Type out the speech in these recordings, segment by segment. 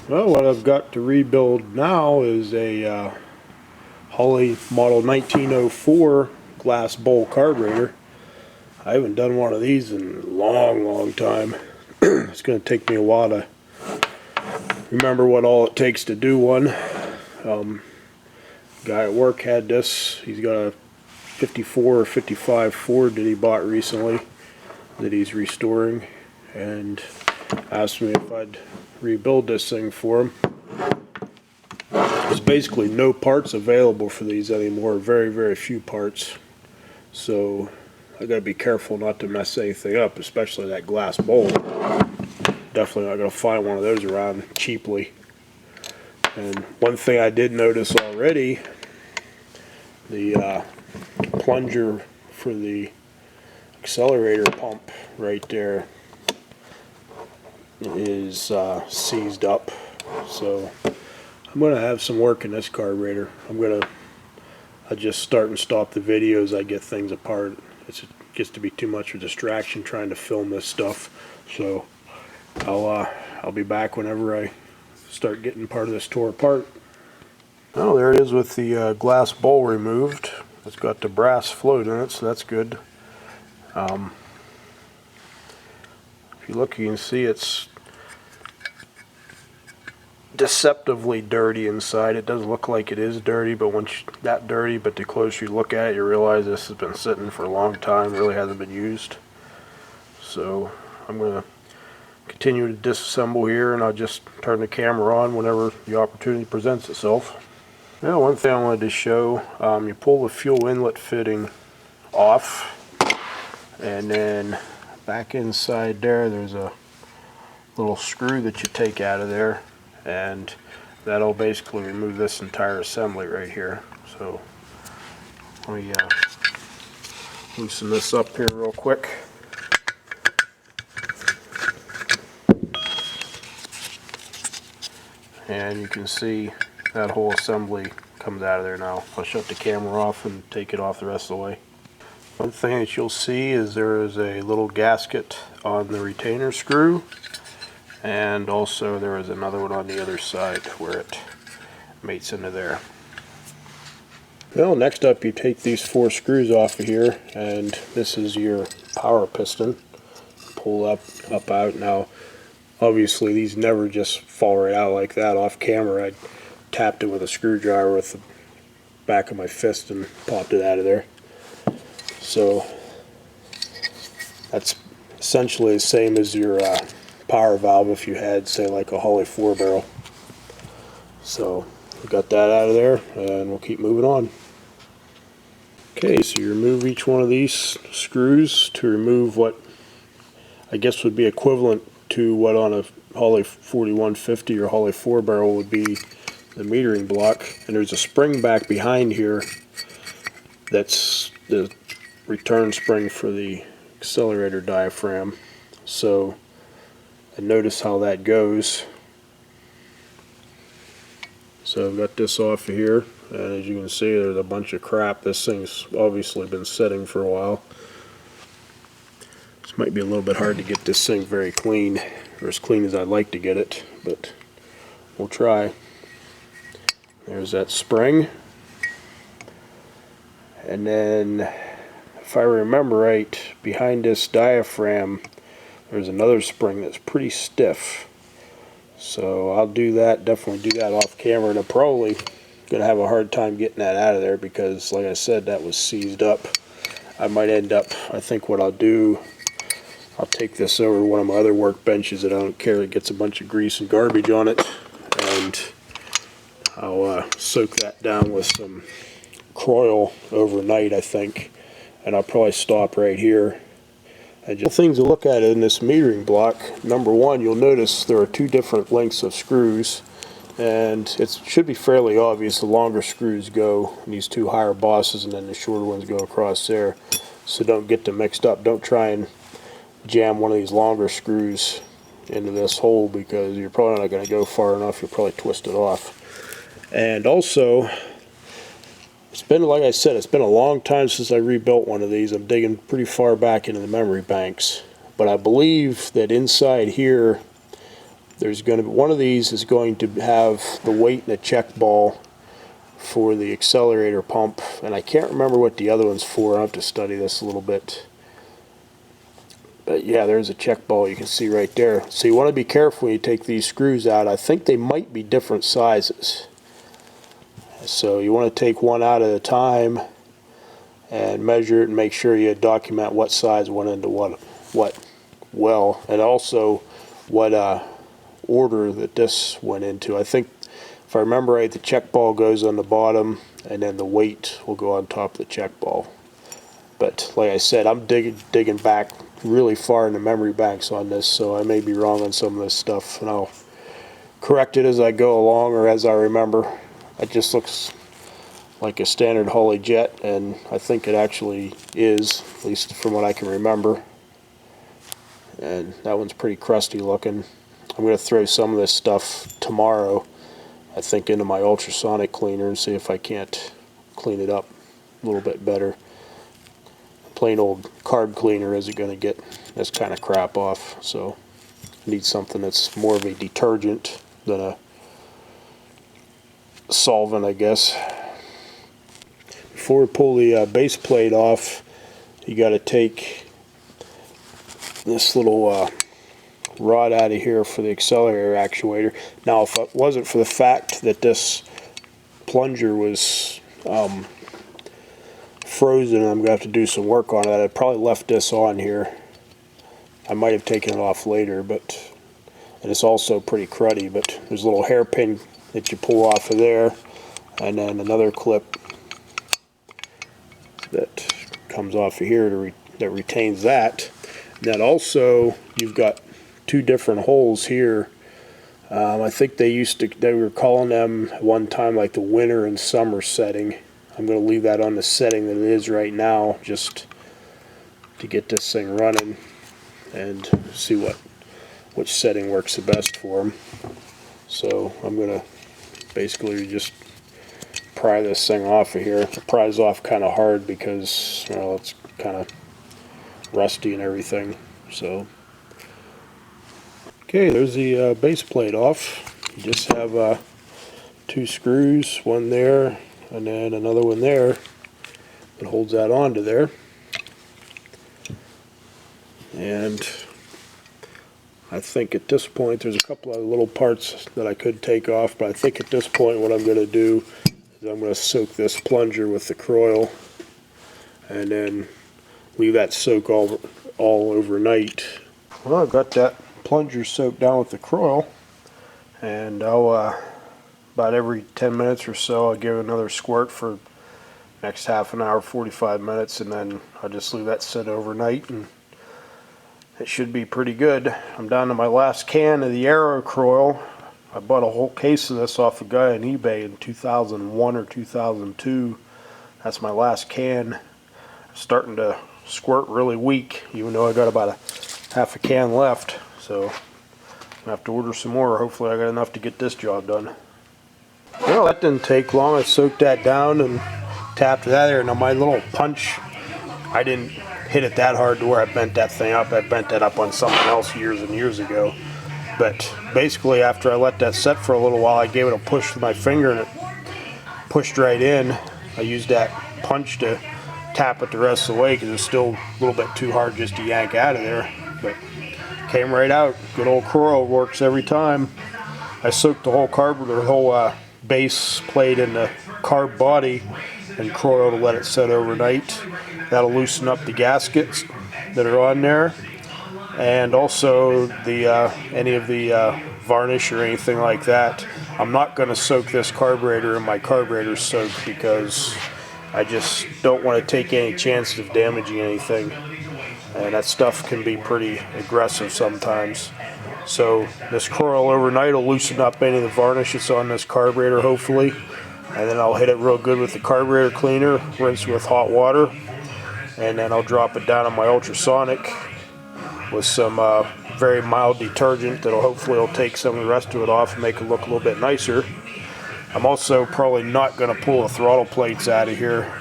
Well, what I've got to rebuild now is a Holley model 1904 glass bowl carburetor. I haven't done one of these in a long time. It's going to take me a while to remember what all it takes to do one. Guy at work had this. He's got a 54 or 55 Ford that he bought recently that he's restoring, and asked me if I'd rebuild this thing for him. There's basically no parts available for these anymore, very few parts. So I gotta be careful not to mess anything up, especially that glass bowl. Definitely not gonna find one of those around cheaply. And one thing I did notice already, the plunger for the accelerator pump right there is seized up. So I'm going to have some work in this carburetor. I just start and stop the video as I get things apart. It gets to be too much of a distraction trying to film this stuff. So I'll be back whenever I start getting part of this tore apart. Oh, there it is with the glass bowl removed. It's got the brass float in it, so that's good. If you look, you can see it's deceptively dirty inside. It does look like it is dirty, but not dirty, but the closer you look at it, you realize this has been sitting for a long time, really hasn't been used. So I'm going to continue to disassemble here, and I'll just turn the camera on whenever the opportunity presents itself. Now, one thing I wanted to show, you pull the fuel inlet fitting off, and then back inside there's a little screw that you take out of there, and that'll basically remove this entire assembly right here. So let me loosen this up here real quick. And you can see that whole assembly comes out of there now. I'll shut the camera off and take it off the rest of the way. One thing that you'll see is there is a little gasket on the retainer screw, and also there is another one on the other side where it mates into there. Well, next up you take these 4 screws off of here, and this is your power piston. Pull up out. Now obviously these never just fall right out like that off camera. I tapped it with a screwdriver with the back of my fist and popped it out of there. So that's essentially the same as your power valve if you had, say, like a Holley 4-barrel. So we got that out of there, and we'll keep moving on. Okay, so you remove each one of these screws to remove what I guess would be equivalent to what on a Holley 4150 or Holley 4-barrel would be the metering block. And there's a spring back behind here that's the return spring for the accelerator diaphragm. So, and notice how that goes. So I've got this off of here, and as you can see, there's a bunch of crap. This thing's obviously been setting for a while. This might be a little bit hard to get this thing very clean, or as clean as I'd like to get it, but we'll try. There's that spring. And then, if I remember right, behind this diaphragm there's another spring that's pretty stiff. So I'll do that, definitely do that off camera, and I'm probably going to have a hard time getting that out of there because, like I said, that was seized up. I might end up, I think what I'll do, I'll take this over to one of my other workbenches that I don't care that gets a bunch of grease and garbage on it, and I'll soak that down with some Croil overnight, I think, and I'll probably stop right here. And just things to look at in this metering block. Number one, you'll notice there are 2 different lengths of screws, and it should be fairly obvious. The longer screws go in these 2 higher bosses, and then the shorter ones go across there. So don't get them mixed up. Don't try and jam one of these longer screws into this hole because you're probably not going to go far enough. You'll probably twist it off. And also, it's been, like I said, it's been a long time since I rebuilt one of these. I'm digging pretty far back into the memory banks. But I believe that inside here, there's going to be one of these is going to have the weight and a check ball for the accelerator pump, and I can't remember what the other one's for. I'll have to study this a little bit. But yeah, there's a check ball you can see right there. So you want to be careful when you take these screws out. I think they might be different sizes. So you want to take one out at a time and measure it and make sure you document what size went into what well, and also what order that this went into. I think, if I remember right, the check ball goes on the bottom and then the weight will go on top of the check ball. But like I said, I'm digging back really far in the memory banks on this, so I may be wrong on some of this stuff, and I'll correct it as I go along or as I remember. It just looks like a standard Holley jet, and I think it actually is, at least from what I can remember. And that one's pretty crusty looking. I'm going to throw some of this stuff tomorrow, I think, into my ultrasonic cleaner and see if I can't clean it up a little bit better. Plain old carb cleaner isn't going to get this kind of crap off, so I need something that's more of a detergent than a solvent, I guess. Before we pull the base plate off, you got to take this little rod out of here for the accelerator actuator. Now, if it wasn't for the fact that this plunger was frozen and I'm going to have to do some work on it, I'd probably left this on here. I might have taken it off later, and it's also pretty cruddy, but there's a little hairpin that you pull off of there, and then another clip that comes off of here that retains that. And then also you've got two different holes here. I think they were calling them at one time like the winter and summer setting. I'm going to leave that on the setting that it is right now, just to get this thing running and see which setting works the best for them. So I'm going to basically just pry this thing off of here. It pries off kind of hard because, well, it's kind of rusty and everything. So okay, there's the base plate off. You just have two screws, one there and then another one there that holds that onto there. And I think at this point there's a couple of little parts that I could take off, but I think at this point what I'm going to do is I'm going to soak this plunger with the Croil and then leave that soak all overnight. Well, I've got that plunger soaked down with the Croil, and I'll about every 10 minutes or so I'll give another squirt for next half an hour, 45 minutes, and then I'll just leave that sit overnight and it should be pretty good. I'm down to my last can of the Aero Croil. I bought a whole case of this off a guy on eBay in 2001 or 2002. That's my last can. It's starting to squirt really weak, even though I got about half a can left. So I'm going to have to order some more. Hopefully I got enough to get this job done. Well, that didn't take long. I soaked that down and tapped that there. Now my little punch, I didn't hit it that hard to where I bent that thing up. I bent that up on something else years and years ago. But basically after I let that set for a little while, I gave it a push with my finger and it pushed right in. I used that punch to tap it the rest of the way because it was still a little bit too hard just to yank out of there. But came right out. Good old Croil works every time. I soaked the whole base plate in the carb body and Croil to let it set overnight. That'll loosen up the gaskets that are on there, and also the any of the varnish or anything like that. I'm not going to soak this carburetor in my carburetor soak because I just don't want to take any chances of damaging anything, and that stuff can be pretty aggressive sometimes. So this Croil overnight will loosen up any of the varnish that's on this carburetor, hopefully, and then I'll hit it real good with the carburetor cleaner, rinse with hot water, and then I'll drop it down on my ultrasonic with some very mild detergent that'll hopefully take some of the rest of it off and make it look a little bit nicer. I'm also probably not going to pull the throttle plates out of here,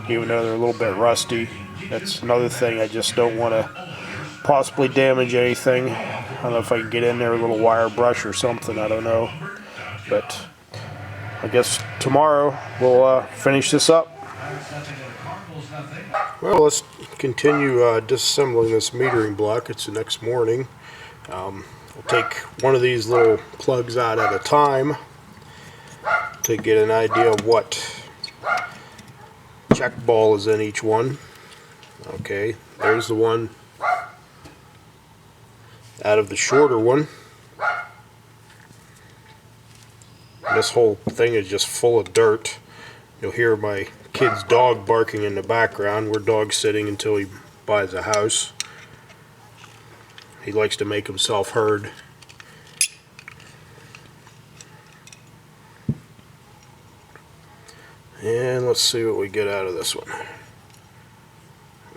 even though they're a little bit rusty. That's another thing I just don't want to possibly damage anything. I don't know if I can get in there with a little wire brush or something, I don't know. But I guess tomorrow we'll finish this up. Well, let's continue disassembling this metering block. It's the next morning. I'll take one of these little plugs out at a time to get an idea of what check ball is in each one. Okay, there's the one out of the shorter one. This whole thing is just full of dirt. You'll hear my kid's dog barking in the background. We're dog sitting until he buys a house. He likes to make himself heard. And let's see what we get out of this one.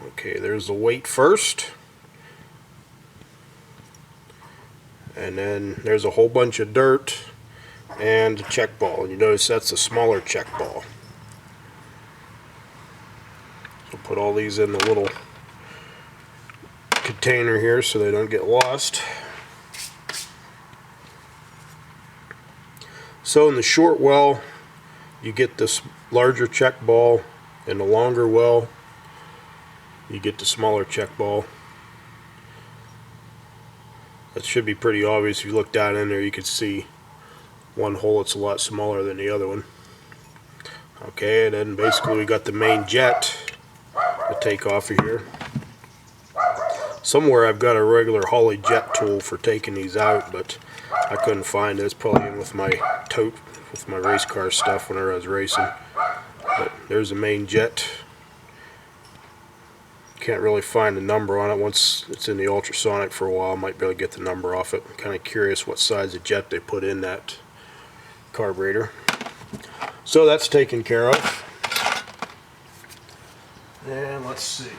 Okay, there's the weight first. And then there's a whole bunch of dirt and a check ball. And you notice that's a smaller check ball. So put all these in the little container here so they don't get lost. So in the short well, you get this larger check ball. In the longer well, you get the smaller check ball. That should be pretty obvious. If you look down in there, you can see one hole that's a lot smaller than the other one. Okay, and then basically we got the main jet to take off of here. Somewhere I've got a regular Holley jet tool for taking these out, but I couldn't find it. It's probably in with my tote, with my race car stuff whenever I was racing. But there's the main jet. Can't really find the number on it. Once it's in the ultrasonic for a while, I might be able to get the number off it. I'm kind of curious what size of jet they put in that carburetor. So that's taken care of. And let's see.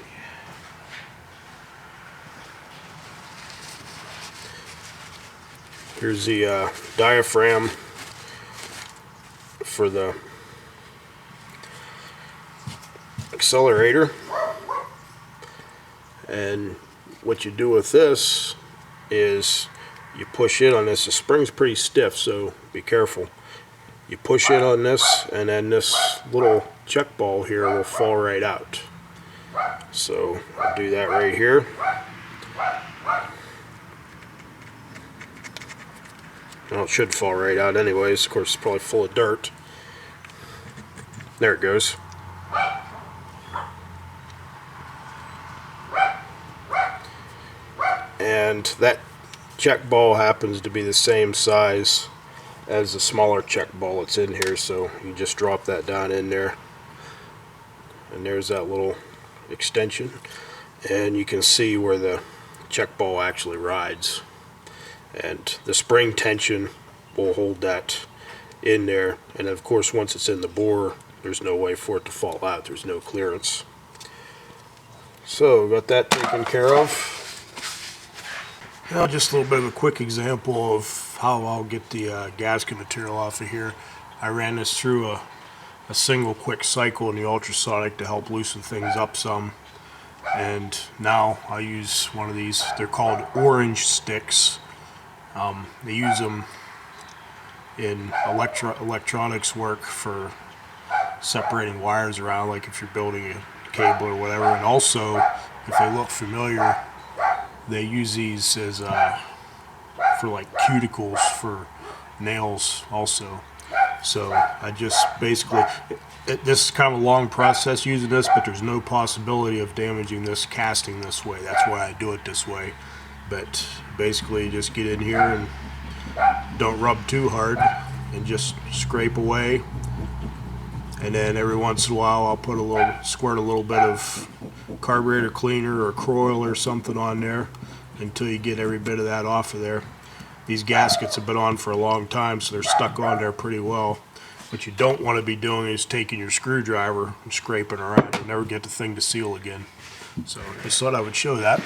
Here's the diaphragm for the accelerator. And what you do with this is you push in on this. The spring's pretty stiff, so be careful. You push in on this, and then this little check ball here will fall right out. So I'll do that right here. Well, it should fall right out anyways. Of course, it's probably full of dirt. There it goes. And that check ball happens to be the same size as the smaller check ball that's in here, so you just drop that down in there, and there's that little extension, and you can see where the check ball actually rides, and the spring tension will hold that in there. And of course, once it's in the bore, there's no way for it to fall out. There's no clearance. So got that taken care of. Now, just a little bit of a quick example of how I'll get the gasket material off of here. I ran this through a single quick cycle in the ultrasonic to help loosen things up some. And now I use one of these. They're called orange sticks. They use them in electronics work for separating wires around, like if you're building a cable or whatever. And also, if they look familiar, they use these as for like cuticles for nails also. So I just basically, this is kind of a long process using this, but there's no possibility of damaging this casting this way. That's why I do it this way. But basically just get in here and don't rub too hard and just scrape away. And then every once in a while I'll put squirt a little bit of carburetor cleaner or Croil or something on there until you get every bit of that off of there. These gaskets have been on for a long time, so they're stuck on there pretty well. What you don't want to be doing is taking your screwdriver and scraping around. You'll never get the thing to seal again. So I just thought I would show that.